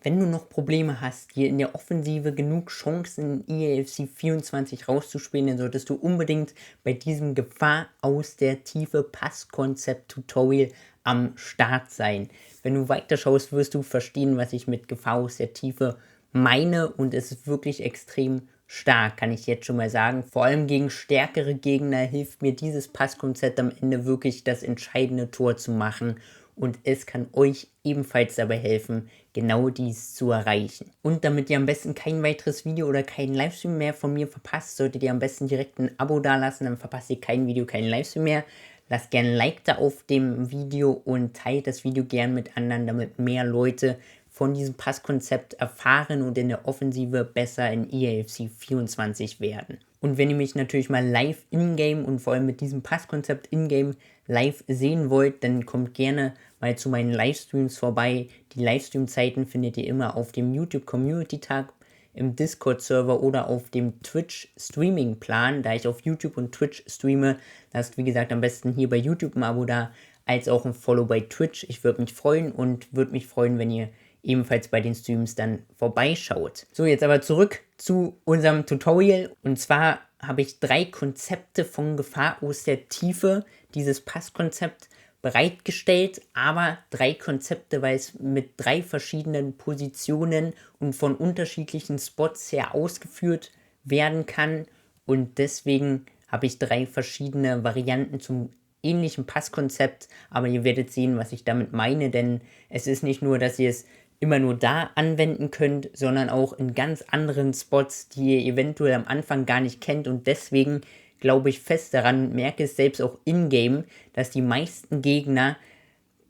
Wenn du noch Probleme hast, dir in der Offensive genug Chancen in EAFC 24 rauszuspielen, dann solltest du unbedingt bei diesem Gefahr aus der Tiefe Passkonzept-Tutorial am Start sein. Wenn du weiterschaust, wirst du verstehen, was ich mit Gefahr aus der Tiefe meine, und es ist wirklich extrem stark, kann ich jetzt schon mal sagen. Vor allem gegen stärkere Gegner hilft mir dieses Passkonzept am Ende wirklich, das entscheidende Tor zu machen. Und es kann euch ebenfalls dabei helfen, genau dies zu erreichen. Und damit ihr am besten kein weiteres Video oder keinen Livestream mehr von mir verpasst, solltet ihr am besten direkt ein Abo dalassen, dann verpasst ihr kein Video, keinen Livestream mehr. Lasst gerne ein Like da auf dem Video und teilt das Video gern mit anderen, damit mehr Leute von diesem Passkonzept erfahren und in der Offensive besser in EAFC 24 werden. Und wenn ihr mich natürlich mal live in-game und vor allem mit diesem Passkonzept in-game live sehen wollt, dann kommt gerne mal zu meinen Livestreams vorbei. Die Livestream-Zeiten findet ihr immer auf dem YouTube-Community-Tag, im Discord-Server oder auf dem Twitch-Streaming-Plan. Da ich auf YouTube und Twitch streame, lasst wie gesagt am besten hier bei YouTube ein Abo da, als auch ein Follow bei Twitch. Ich würde mich freuen und würde mich freuen, wenn ihr ebenfalls bei den Streams dann vorbeischaut. So, jetzt aber zurück zu unserem Tutorial. Und zwar habe ich 3 Konzepte von Gefahr aus der Tiefe, dieses Passkonzept, bereitgestellt, aber 3 Konzepte, weil es mit 3 verschiedenen Positionen und von unterschiedlichen Spots her ausgeführt werden kann. Und deswegen habe ich 3 verschiedene Varianten zum ähnlichen Passkonzept, aber ihr werdet sehen, was ich damit meine, denn es ist nicht nur, dass ihr es immer nur da anwenden könnt, sondern auch in ganz anderen Spots, die ihr eventuell am Anfang gar nicht kennt, und deswegen glaube ich fest daran, merke es selbst auch in-game, dass die meisten Gegner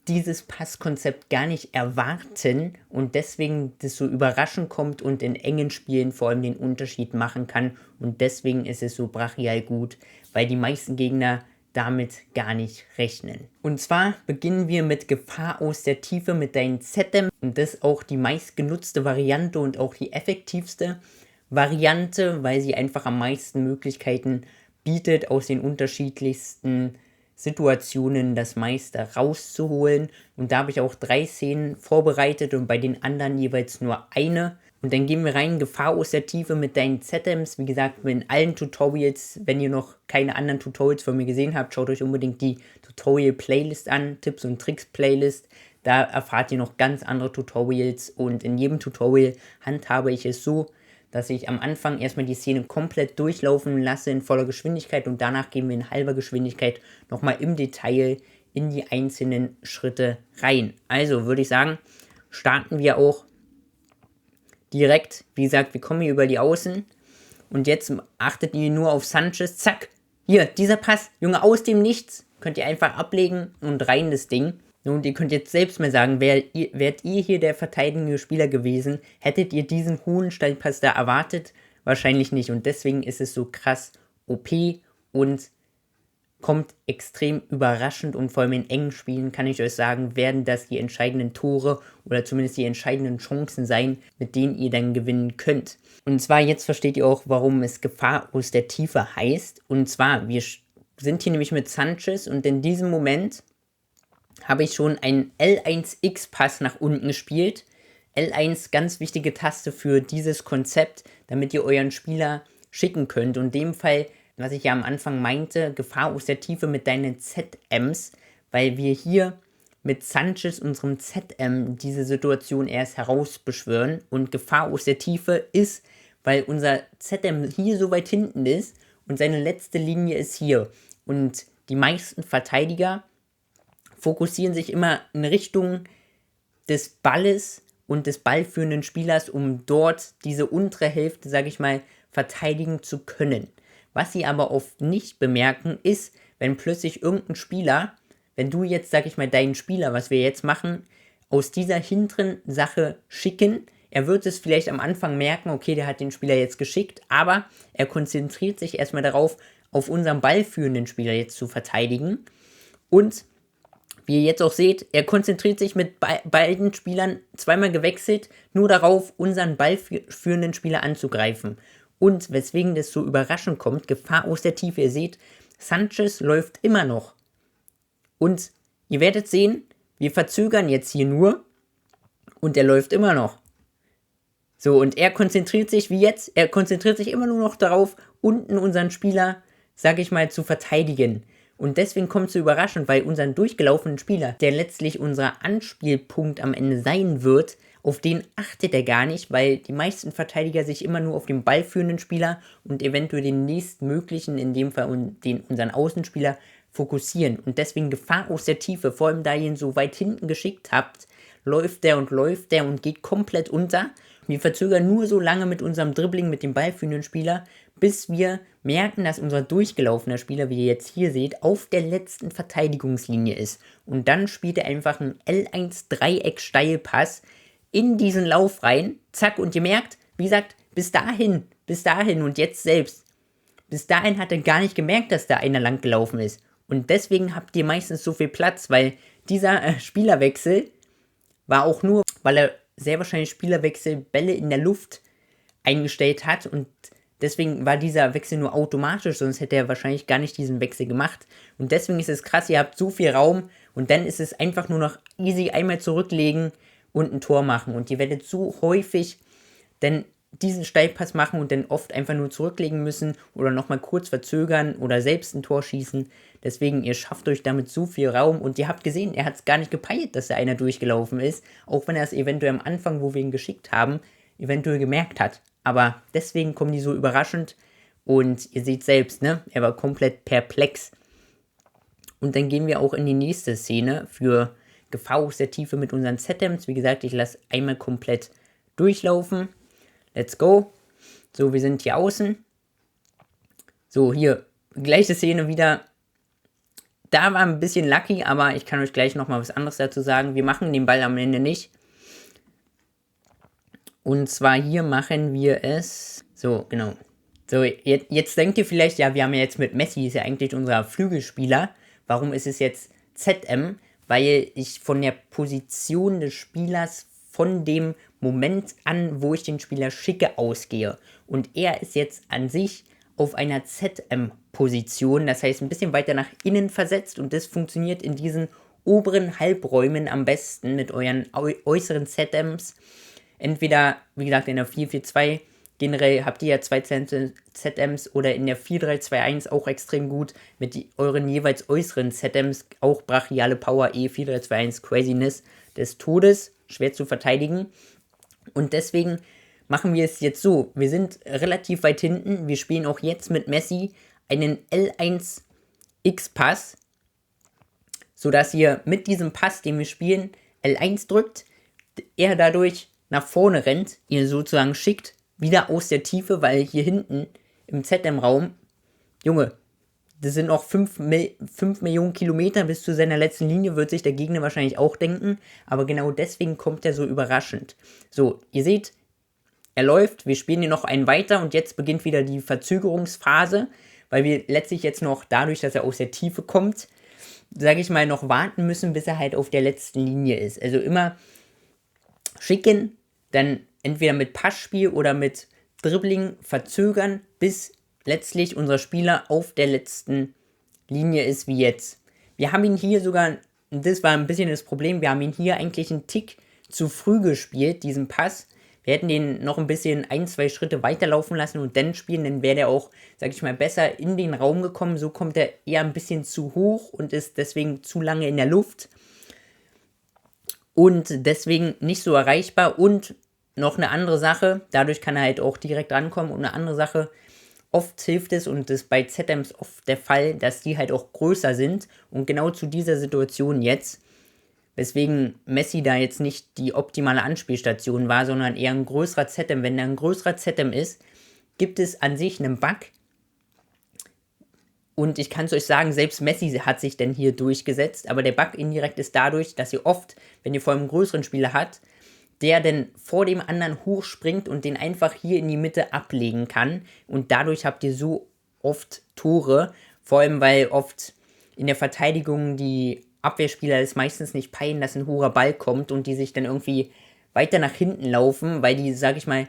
dieses Passkonzept gar nicht erwarten und deswegen das so überraschend kommt und in engen Spielen vor allem den Unterschied machen kann, und deswegen ist es so brachial gut, weil die meisten Gegner damit gar nicht rechnen. Und zwar beginnen wir mit Gefahr aus der Tiefe mit deinen ZM, und das ist auch die meistgenutzte Variante und auch die effektivste Variante, weil sie einfach am meisten Möglichkeiten bietet, aus den unterschiedlichsten Situationen das meiste rauszuholen. Und da habe ich auch 3 Szenen vorbereitet und bei den anderen jeweils nur eine. Und dann gehen wir rein, Gefahr aus der Tiefe mit deinen ZMs. Wie gesagt, in allen Tutorials, wenn ihr noch keine anderen Tutorials von mir gesehen habt, schaut euch unbedingt die Tutorial-Playlist an, Tipps und Tricks-Playlist. Da erfahrt ihr noch ganz andere Tutorials, und in jedem Tutorial handhabe ich es so, dass ich am Anfang erstmal die Szene komplett durchlaufen lasse in voller Geschwindigkeit, und danach gehen wir in halber Geschwindigkeit nochmal im Detail in die einzelnen Schritte rein. Also würde ich sagen, starten wir auch direkt. Wie gesagt, wir kommen hier über die Außen und jetzt achtet ihr nur auf Sanchez. Zack, hier, dieser Pass, Junge, aus dem Nichts. Könnt ihr einfach ablegen und rein das Ding. Und ihr könnt jetzt selbst mal sagen, wärt ihr hier der verteidigende Spieler gewesen, hättet ihr diesen hohen Steilpass da erwartet? Wahrscheinlich nicht, und deswegen ist es so krass OP und kommt extrem überraschend, und vor allem in engen Spielen, kann ich euch sagen, werden das die entscheidenden Tore oder zumindest die entscheidenden Chancen sein, mit denen ihr dann gewinnen könnt. Und zwar, jetzt versteht ihr auch, warum es Gefahr aus der Tiefe heißt. Und zwar, wir sind hier nämlich mit Sanchez, und in diesem Moment habe ich schon einen L1X-Pass nach unten gespielt. L1, ganz wichtige Taste für dieses Konzept, damit ihr euren Spieler schicken könnt. Und in dem Fall, was ich ja am Anfang meinte, Gefahr aus der Tiefe mit deinen ZMs, weil wir hier mit Sanchez, unserem ZM, diese Situation erst herausbeschwören. Und Gefahr aus der Tiefe ist, weil unser ZM hier so weit hinten ist und seine letzte Linie ist hier. Und die meisten Verteidiger fokussieren sich immer in Richtung des Balles und des ballführenden Spielers, um dort diese untere Hälfte, sage ich mal, verteidigen zu können. Was sie aber oft nicht bemerken, ist, wenn plötzlich irgendein Spieler, wenn du jetzt, sage ich mal, deinen Spieler, was wir jetzt machen, aus dieser hinteren Sache schicken, er wird es vielleicht am Anfang merken, okay, der hat den Spieler jetzt geschickt, aber er konzentriert sich erstmal darauf, auf unseren ballführenden Spieler jetzt zu verteidigen, und wie ihr jetzt auch seht, er konzentriert sich mit beiden Spielern zweimal gewechselt, nur darauf, unseren ballführenden Spieler anzugreifen. Und weswegen das so überraschend kommt, Gefahr aus der Tiefe. Ihr seht, Sanchez läuft immer noch. Und ihr werdet sehen, wir verzögern jetzt hier nur und er läuft immer noch. So, und er konzentriert sich, wie jetzt, er konzentriert sich immer nur noch darauf, unten unseren Spieler, sag ich mal, zu verteidigen. Und deswegen kommt es so überraschend, weil unseren durchgelaufenen Spieler, der letztlich unser Anspielpunkt am Ende sein wird, auf den achtet er gar nicht, weil die meisten Verteidiger sich immer nur auf den ballführenden Spieler und eventuell den nächstmöglichen, in dem Fall unseren Außenspieler, fokussieren. Und deswegen Gefahr aus der Tiefe, vor allem da ihr ihn so weit hinten geschickt habt, läuft der und geht komplett unter. Wir verzögern nur so lange mit unserem Dribbling mit dem ballführenden Spieler, bis wir merken, dass unser durchgelaufener Spieler, wie ihr jetzt hier seht, auf der letzten Verteidigungslinie ist. Und dann spielt er einfach einen L1-Dreieck-Steilpass in diesen Lauf rein. Zack, und ihr merkt, wie gesagt, bis dahin und jetzt selbst. Bis dahin hat er gar nicht gemerkt, dass da einer lang gelaufen ist. Und deswegen habt ihr meistens so viel Platz, weil dieser Spielerwechsel war auch nur, weil er sehr wahrscheinlich Spielerwechselbälle in der Luft eingestellt hat und deswegen war dieser Wechsel nur automatisch, sonst hätte er wahrscheinlich gar nicht diesen Wechsel gemacht. Und deswegen ist es krass, ihr habt so viel Raum und dann ist es einfach nur noch easy einmal zurücklegen und ein Tor machen. Und ihr werdet so häufig dann diesen Steilpass machen und dann oft einfach nur zurücklegen müssen oder nochmal kurz verzögern oder selbst ein Tor schießen. Deswegen, ihr schafft euch damit so viel Raum und ihr habt gesehen, er hat es gar nicht gepeilt, dass da einer durchgelaufen ist, auch wenn er es eventuell am Anfang, wo wir ihn geschickt haben, eventuell gemerkt hat. Aber deswegen kommen die so überraschend und ihr seht selbst, ne, er war komplett perplex. Und dann gehen wir auch in die nächste Szene für Gefahr aus der Tiefe mit unseren Settings. Wie gesagt, ich lasse einmal komplett durchlaufen. Let's go. So, wir sind hier außen. So, hier, gleiche Szene wieder. Da war ein bisschen lucky, aber ich kann euch gleich nochmal was anderes dazu sagen. Wir machen den Ball am Ende nicht. Und zwar hier machen wir es. So, genau. So, jetzt denkt ihr vielleicht, ja, wir haben ja jetzt mit Messi, ist ja eigentlich unser Flügelspieler. Warum ist es jetzt ZM? Weil ich von der Position des Spielers, von dem Moment an, wo ich den Spieler schicke, ausgehe. Und er ist jetzt an sich auf einer ZM-Position, das heißt ein bisschen weiter nach innen versetzt und das funktioniert in diesen oberen Halbräumen am besten mit euren äußeren ZMs. Entweder, wie gesagt, in der 4-4-2 generell habt ihr ja 2 ZMs oder in der 4-3-2-1 auch extrem gut mit euren jeweils äußeren ZMs, auch brachiale Power, 4-3-2-1, Craziness des Todes, schwer zu verteidigen. Und deswegen machen wir es jetzt so, wir sind relativ weit hinten, wir spielen auch jetzt mit Messi einen L1-X-Pass, sodass ihr mit diesem Pass, den wir spielen, L1 drückt, er dadurch nach vorne rennt, ihr sozusagen schickt, wieder aus der Tiefe, weil hier hinten im ZM-Raum, Junge, das sind noch 5 Millionen Kilometer bis zu seiner letzten Linie, wird sich der Gegner wahrscheinlich auch denken, aber genau deswegen kommt er so überraschend. So, ihr seht, er läuft, wir spielen hier noch einen weiter und jetzt beginnt wieder die Verzögerungsphase, weil wir letztlich jetzt noch dadurch, dass er aus der Tiefe kommt, sage ich mal, noch warten müssen, bis er halt auf der letzten Linie ist. Also immer schicken, dann entweder mit Passspiel oder mit Dribbling verzögern, bis letztlich unser Spieler auf der letzten Linie ist, wie jetzt. Wir haben ihn hier sogar, das war ein bisschen das Problem, wir haben ihn hier eigentlich einen Tick zu früh gespielt, diesen Pass. Wir hätten den noch ein bisschen 1-2 Schritte weiterlaufen lassen und dann spielen, dann wäre der auch, sag ich mal, besser in den Raum gekommen. So kommt er eher ein bisschen zu hoch und ist deswegen zu lange in der Luft. Und deswegen nicht so erreichbar. Und noch eine andere Sache, dadurch kann er halt auch direkt rankommen. Und eine andere Sache, oft hilft es, und das ist bei ZMs oft der Fall, dass die halt auch größer sind. Und genau zu dieser Situation jetzt, weswegen Messi da jetzt nicht die optimale Anspielstation war, sondern eher ein größerer ZM. Wenn da ein größerer ZM ist, gibt es an sich einen Bug. Und ich kann es euch sagen, selbst Messi hat sich denn hier durchgesetzt. Aber der Bug indirekt ist dadurch, dass ihr oft, wenn ihr vor allem einen größeren Spieler habt, der dann vor dem anderen hochspringt und den einfach hier in die Mitte ablegen kann. Und dadurch habt ihr so oft Tore. Vor allem, weil oft in der Verteidigung die Abwehrspieler es meistens nicht peilen, dass ein hoher Ball kommt und die sich dann irgendwie weiter nach hinten laufen, weil die, sag ich mal,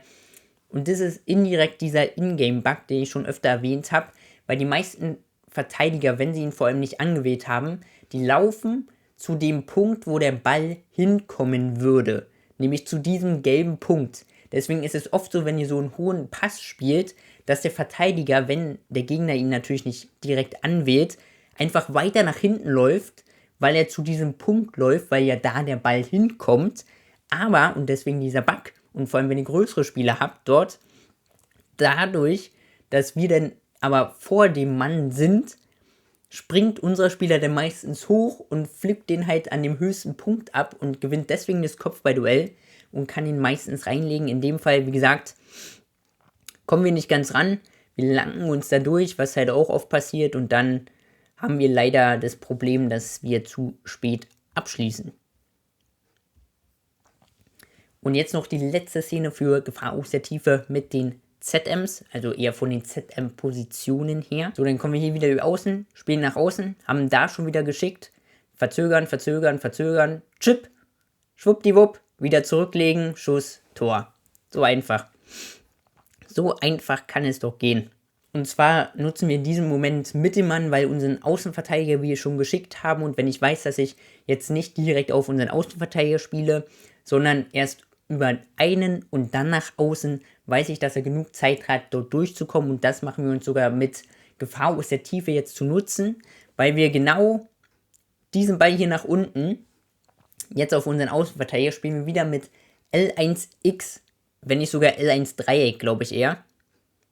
und das ist indirekt dieser Ingame-Bug, den ich schon öfter erwähnt habe, weil die meisten Verteidiger, wenn sie ihn vor allem nicht angewählt haben, die laufen zu dem Punkt, wo der Ball hinkommen würde, nämlich zu diesem gelben Punkt. Deswegen ist es oft so, wenn ihr so einen hohen Pass spielt, dass der Verteidiger, wenn der Gegner ihn natürlich nicht direkt anwählt, einfach weiter nach hinten läuft, weil er zu diesem Punkt läuft, weil ja da der Ball hinkommt. Aber, und deswegen dieser Bug, und vor allem wenn ihr größere Spieler habt dort, dadurch, dass wir dann aber vor dem Mann sind, springt unser Spieler dann meistens hoch und flippt den halt an dem höchsten Punkt ab und gewinnt deswegen das Kopfballduell und kann ihn meistens reinlegen. In dem Fall, wie gesagt, kommen wir nicht ganz ran. Wir langen uns da durch, was halt auch oft passiert, und dann haben wir leider das Problem, dass wir zu spät abschließen. Und jetzt noch die letzte Szene für Gefahr aus der Tiefe mit den ZMs, also eher von den ZM-Positionen her. So, dann kommen wir hier wieder über außen, spielen nach außen, haben da schon wieder geschickt, verzögern, Chip, schwuppdiwupp, wieder zurücklegen, Schuss, Tor. So einfach. So einfach kann es doch gehen. Und zwar nutzen wir in diesem Moment Mittelmann, weil unseren Außenverteidiger wir schon geschickt haben, und wenn ich weiß, dass ich jetzt nicht direkt auf unseren Außenverteidiger spiele, sondern erst über einen und dann nach außen, weiß ich, dass er genug Zeit hat, dort durchzukommen, und das machen wir uns sogar mit Gefahr aus der Tiefe jetzt zu nutzen, weil wir genau diesen Ball hier nach unten, jetzt auf unseren Außenverteidiger, spielen wir wieder mit L1X, wenn nicht sogar L1-Dreieck, glaube ich eher.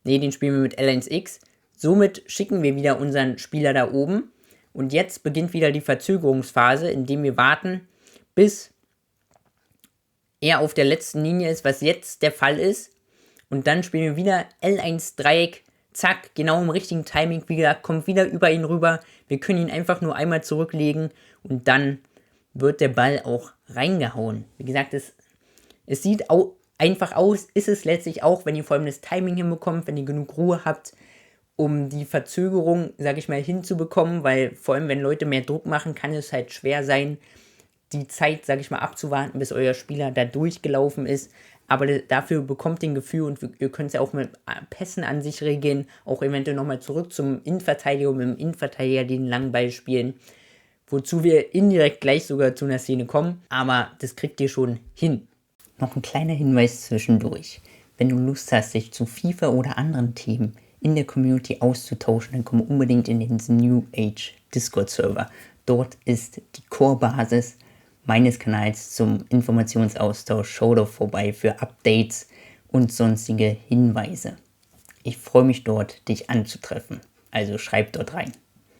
Ne, den spielen wir mit L1X. Somit schicken wir wieder unseren Spieler da oben, und jetzt beginnt wieder die Verzögerungsphase, indem wir warten, bis er auf der letzten Linie ist, was jetzt der Fall ist. Und dann spielen wir wieder L1-Dreieck, zack, genau im richtigen Timing, wie gesagt, kommt wieder über ihn rüber. Wir können ihn einfach nur einmal zurücklegen und dann wird der Ball auch reingehauen. Wie gesagt, es sieht einfach aus, ist es letztlich auch, wenn ihr vor allem das Timing hinbekommt, wenn ihr genug Ruhe habt, um die Verzögerung, sage ich mal, hinzubekommen, weil vor allem, wenn Leute mehr Druck machen, kann es halt schwer sein, die Zeit, sage ich mal, abzuwarten, bis euer Spieler da durchgelaufen ist. Aber dafür bekommt ihr ein Gefühl, und ihr könnt es ja auch mit Pässen an sich regeln, auch eventuell nochmal zurück zum Innenverteidiger und mit dem Innenverteidiger den langen Ball spielen, wozu wir indirekt gleich sogar zu einer Szene kommen, aber das kriegt ihr schon hin. Noch ein kleiner Hinweis zwischendurch. Wenn du Lust hast, dich zu FIFA oder anderen Themen in der Community auszutauschen, dann komm unbedingt in den New Age Discord-Server. Dort ist die Core-Basis meines Kanals zum Informationsaustausch. Schau doch vorbei für Updates und sonstige Hinweise. Ich freue mich dort, dich anzutreffen. Also schreib dort rein.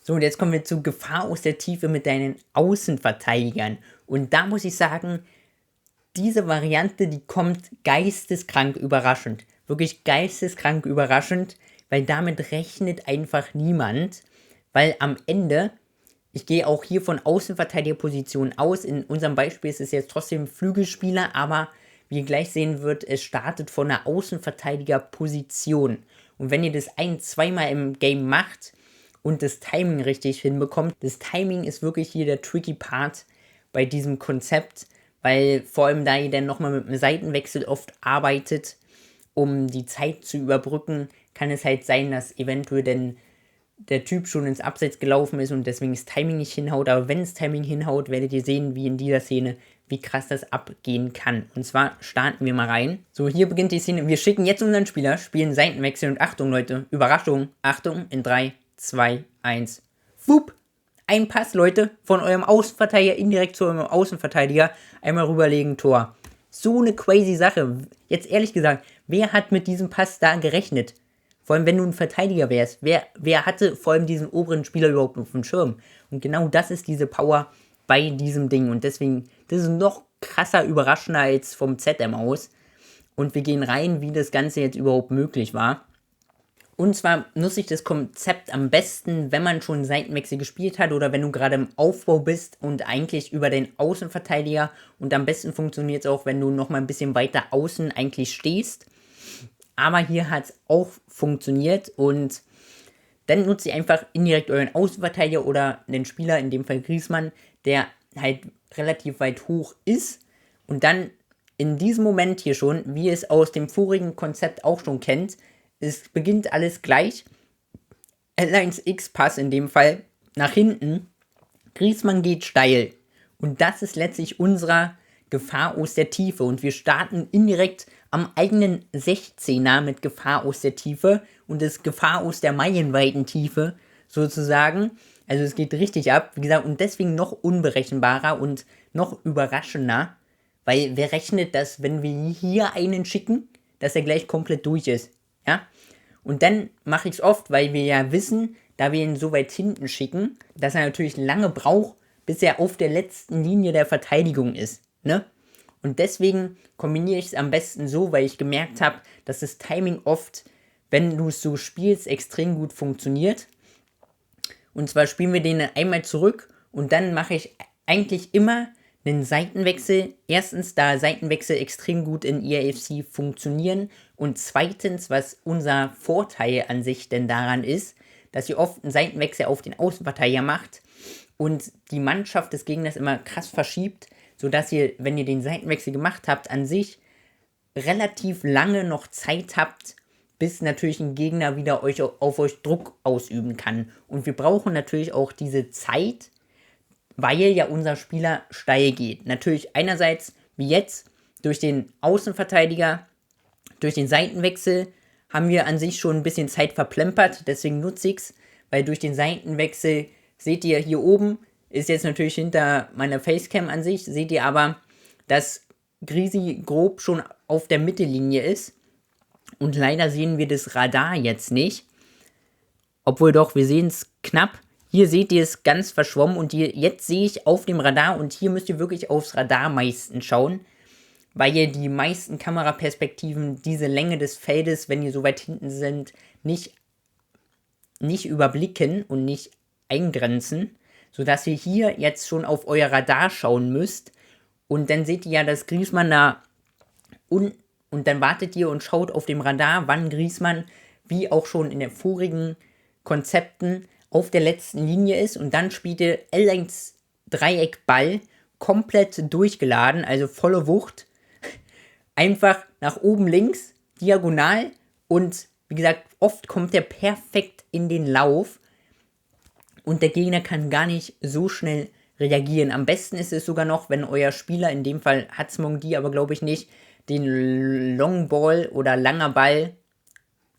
So, und jetzt kommen wir zu Gefahr aus der Tiefe mit deinen Außenverteidigern. Und da muss ich sagen, diese Variante, die kommt geisteskrank überraschend. Wirklich geisteskrank überraschend, weil damit rechnet einfach niemand. Weil am Ende, ich gehe auch hier von Außenverteidigerposition aus. In unserem Beispiel ist es jetzt trotzdem Flügelspieler, aber wie ihr gleich sehen wird, es startet von einer Außenverteidigerposition. Und wenn ihr das zweimal im Game macht und das Timing richtig hinbekommt, das Timing ist wirklich hier der tricky Part bei diesem Konzept, weil vor allem da ihr dann nochmal mit einem Seitenwechsel oft arbeitet, um die Zeit zu überbrücken, kann es halt sein, dass eventuell dann der Typ schon ins Abseits gelaufen ist und deswegen das Timing nicht hinhaut. Aber wenn das Timing hinhaut, werdet ihr sehen, wie in dieser Szene, wie krass das abgehen kann. Und zwar starten wir mal rein. So, hier beginnt die Szene. Wir schicken jetzt unseren Spieler, spielen Seitenwechsel und Achtung, Leute, Überraschung, Achtung, in 3, 2, 1, wupp. Ein Pass, Leute, von eurem Außenverteidiger indirekt zu eurem Außenverteidiger, einmal rüberlegen, Tor. So eine crazy Sache. Jetzt ehrlich gesagt, wer hat mit diesem Pass da gerechnet? Vor allem, wenn du ein Verteidiger wärst. Wer hatte vor allem diesen oberen Spieler überhaupt auf dem Schirm? Und genau das ist diese Power bei diesem Ding. Und deswegen, das ist noch krasser überraschender als vom ZM aus. Und wir gehen rein, wie das Ganze jetzt überhaupt möglich war. Und zwar nutze ich das Konzept am besten, wenn man schon Seitenwechsel gespielt hat oder wenn du gerade im Aufbau bist und eigentlich über den Außenverteidiger, und am besten funktioniert es auch, wenn du noch mal ein bisschen weiter außen eigentlich stehst. Aber hier hat es auch funktioniert, und dann nutzt ihr einfach indirekt euren Außenverteidiger oder den Spieler, in dem Fall Griezmann, der halt relativ weit hoch ist, und dann in diesem Moment hier schon, wie ihr es aus dem vorigen Konzept auch schon kennt, es beginnt alles gleich. L1X-Pass in dem Fall nach hinten. Griezmann geht steil. Und das ist letztlich unserer Gefahr aus der Tiefe. Und wir starten indirekt am eigenen 16er mit Gefahr aus der Tiefe und ist Gefahr aus der meilenweiten Tiefe sozusagen. Also es geht richtig ab, wie gesagt, und deswegen noch unberechenbarer und noch überraschender, weil wer rechnet, dass wenn wir hier einen schicken, dass er gleich komplett durch ist, ja? Und dann mache ich es oft, weil wir ja wissen, da wir ihn so weit hinten schicken, dass er natürlich lange braucht, bis er auf der letzten Linie der Verteidigung ist, ne? Und deswegen kombiniere ich es am besten so, weil ich gemerkt habe, dass das Timing oft, wenn du es so spielst, extrem gut funktioniert. Und zwar spielen wir den einmal zurück und dann mache ich eigentlich immer einen Seitenwechsel. Erstens, da Seitenwechsel extrem gut in EAFC funktionieren. Und zweitens, was unser Vorteil an sich denn daran ist, dass ihr oft einen Seitenwechsel auf den Außenverteidiger macht und die Mannschaft des Gegners immer krass verschiebt, sodass ihr, wenn ihr den Seitenwechsel gemacht habt, an sich relativ lange noch Zeit habt, bis natürlich ein Gegner wieder auf euch Druck ausüben kann. Und wir brauchen natürlich auch diese Zeit, weil ja unser Spieler steil geht. Natürlich einerseits, wie jetzt, durch den Außenverteidiger, durch den Seitenwechsel haben wir an sich schon ein bisschen Zeit verplempert, deswegen nutze ich es, weil durch den Seitenwechsel, seht ihr hier oben, ist jetzt natürlich hinter meiner Facecam an sich, seht ihr aber, dass Grisi grob schon auf der Mittellinie ist. Und leider sehen wir das Radar jetzt nicht. Obwohl doch, wir sehen es knapp. Hier seht ihr es ganz verschwommen und hier, jetzt sehe ich auf dem Radar und hier müsst ihr wirklich aufs Radar meistens schauen, weil ihr die meisten Kameraperspektiven diese Länge des Feldes, wenn ihr so weit hinten sind, nicht überblicken und nicht eingrenzen, sodass ihr hier jetzt schon auf euer Radar schauen müsst und dann seht ihr ja, dass Griezmann da und dann wartet ihr und schaut auf dem Radar, wann Griezmann, wie auch schon in den vorigen Konzepten, auf der letzten Linie ist und dann spielt ihr L1 Dreieckball komplett durchgeladen, also volle Wucht, einfach nach oben links, diagonal und wie gesagt, oft kommt der perfekt in den Lauf und der Gegner kann gar nicht so schnell reagieren. Am besten ist es sogar noch, wenn euer Spieler, in dem Fall hat's Mongdi, aber glaube ich nicht, den Long Ball oder langer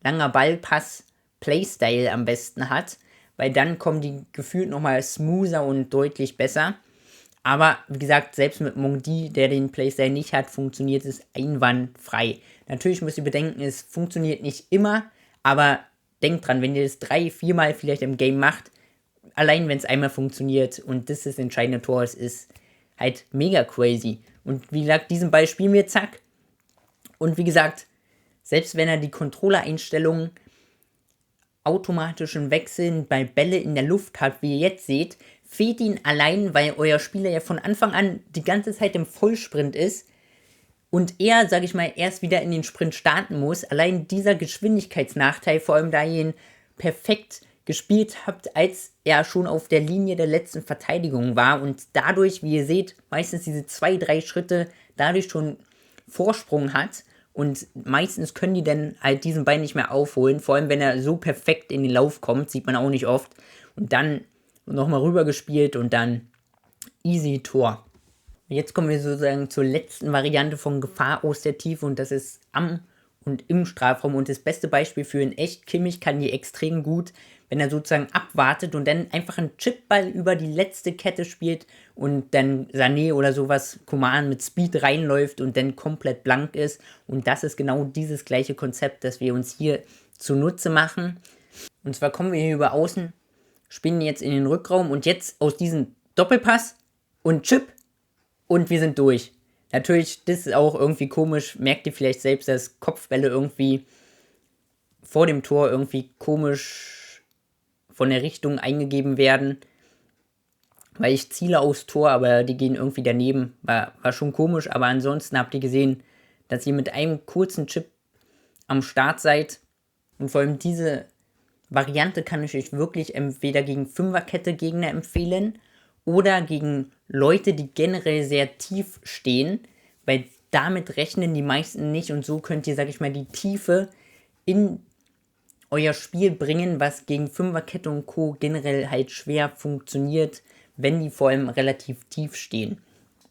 Ballpass Playstyle am besten hat, weil dann kommen die gefühlt nochmal smoother und deutlich besser. Aber wie gesagt, selbst mit Mongdi, der den Playstyle nicht hat, funktioniert es einwandfrei. Natürlich müsst ihr bedenken, es funktioniert nicht immer, aber denkt dran, wenn ihr das 3-4 Mal vielleicht im Game macht, allein wenn es einmal funktioniert und das ist das entscheidende Tor, es ist halt mega crazy. Und wie gesagt, diesen Ball spielen wir, zack. Und wie gesagt, selbst wenn er die Controller-Einstellungen automatischen Wechseln bei Bälle in der Luft hat, wie ihr jetzt seht, fehlt ihn allein, weil euer Spieler ja von Anfang an die ganze Zeit im Vollsprint ist und er, sag ich mal, erst wieder in den Sprint starten muss. Allein dieser Geschwindigkeitsnachteil, vor allem da ihr ihn perfekt gespielt habt, als er schon auf der Linie der letzten Verteidigung war und dadurch, wie ihr seht, meistens diese 2-3 Schritte dadurch schon Vorsprung hat und meistens können die dann halt diesen Ball nicht mehr aufholen, vor allem wenn er so perfekt in den Lauf kommt, sieht man auch nicht oft und dann nochmal rübergespielt und dann easy Tor. Jetzt kommen wir sozusagen zur letzten Variante von Gefahr aus der Tiefe und das ist am und im Strafraum und das beste Beispiel für ihn echt, Kimmich kann die extrem gut, wenn er sozusagen abwartet und dann einfach einen Chipball über die letzte Kette spielt und dann Sané oder sowas, Coman mit Speed reinläuft und dann komplett blank ist. Und das ist genau dieses gleiche Konzept, das wir uns hier zunutze machen. Und zwar kommen wir hier über außen, spielen jetzt in den Rückraum und jetzt aus diesem Doppelpass und Chip und wir sind durch. Natürlich, das ist auch irgendwie komisch, merkt ihr vielleicht selbst, dass Kopfbälle irgendwie vor dem Tor irgendwie komisch von der Richtung eingegeben werden, weil ich ziele aufs Tor, aber die gehen irgendwie daneben. War schon komisch, aber ansonsten habt ihr gesehen, dass ihr mit einem kurzen Chip am Start seid und vor allem diese Variante kann ich euch wirklich entweder gegen Fünferkette Gegner empfehlen oder gegen Leute, die generell sehr tief stehen, weil damit rechnen die meisten nicht und so könnt ihr, sag ich mal, die Tiefe in euer Spiel bringen, was gegen Fünferkette und Co. generell halt schwer funktioniert, wenn die vor allem relativ tief stehen.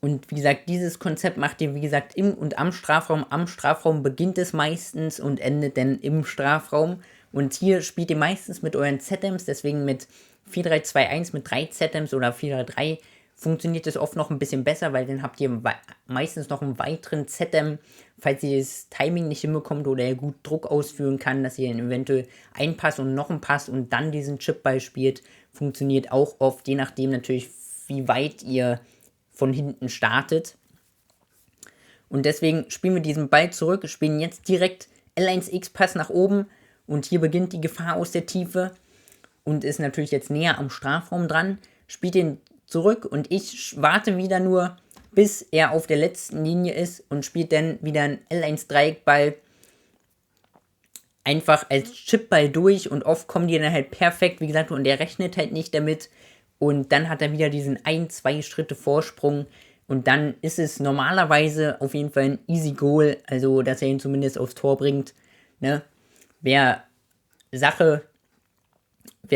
Und wie gesagt, dieses Konzept macht ihr, wie gesagt, im und am Strafraum. Am Strafraum beginnt es meistens und endet dann im Strafraum. Und hier spielt ihr meistens mit euren ZMs, deswegen mit 4-3-2-1 mit 3 ZMs oder 4-3-3 funktioniert es oft noch ein bisschen besser, weil dann habt ihr meistens noch einen weiteren ZM, falls ihr das Timing nicht hinbekommt oder er gut Druck ausführen kann, dass ihr eventuell einen Pass und noch einen Pass und dann diesen Chipball spielt, funktioniert auch oft, je nachdem natürlich, wie weit ihr von hinten startet. Und deswegen spielen wir diesen Ball zurück, spielen jetzt direkt L1X-Pass nach oben und hier beginnt die Gefahr aus der Tiefe und ist natürlich jetzt näher am Strafraum dran, spielt den zurück und ich warte wieder nur, bis er auf der letzten Linie ist und spielt dann wieder einen L1-Dreieckball einfach als Chipball durch und oft kommen die dann halt perfekt, wie gesagt, und er rechnet halt nicht damit und dann hat er wieder diesen 1-2 Schritte Vorsprung und dann ist es normalerweise auf jeden Fall ein easy Goal, also dass er ihn zumindest aufs Tor bringt, ne? Wäre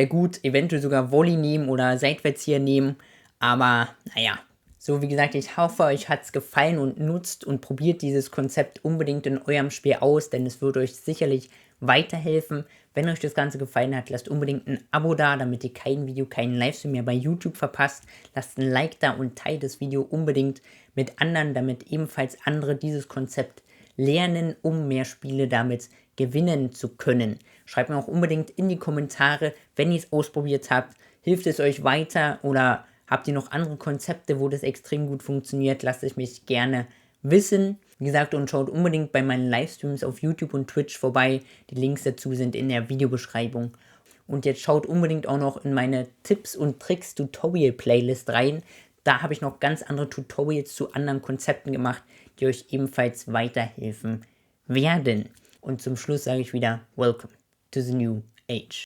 gut, eventuell sogar Volley nehmen oder seitwärts hier nehmen, aber naja, so wie gesagt, ich hoffe, euch hat es gefallen und nutzt und probiert dieses Konzept unbedingt in eurem Spiel aus, denn es wird euch sicherlich weiterhelfen. Wenn euch das Ganze gefallen hat, lasst unbedingt ein Abo da, damit ihr kein Video, keinen Livestream mehr bei YouTube verpasst. Lasst ein Like da und teilt das Video unbedingt mit anderen, damit ebenfalls andere dieses Konzept lernen, um mehr Spiele damit gewinnen zu können. Schreibt mir auch unbedingt in die Kommentare, wenn ihr es ausprobiert habt, hilft es euch weiter oder habt ihr noch andere Konzepte, wo das extrem gut funktioniert? Lasst es mich gerne wissen. Wie gesagt, und schaut unbedingt bei meinen Livestreams auf YouTube und Twitch vorbei. Die Links dazu sind in der Videobeschreibung. Und jetzt schaut unbedingt auch noch in meine Tipps und Tricks Tutorial Playlist rein. Da habe ich noch ganz andere Tutorials zu anderen Konzepten gemacht, die euch ebenfalls weiterhelfen werden. Und zum Schluss sage ich wieder, Welcome to the New Age.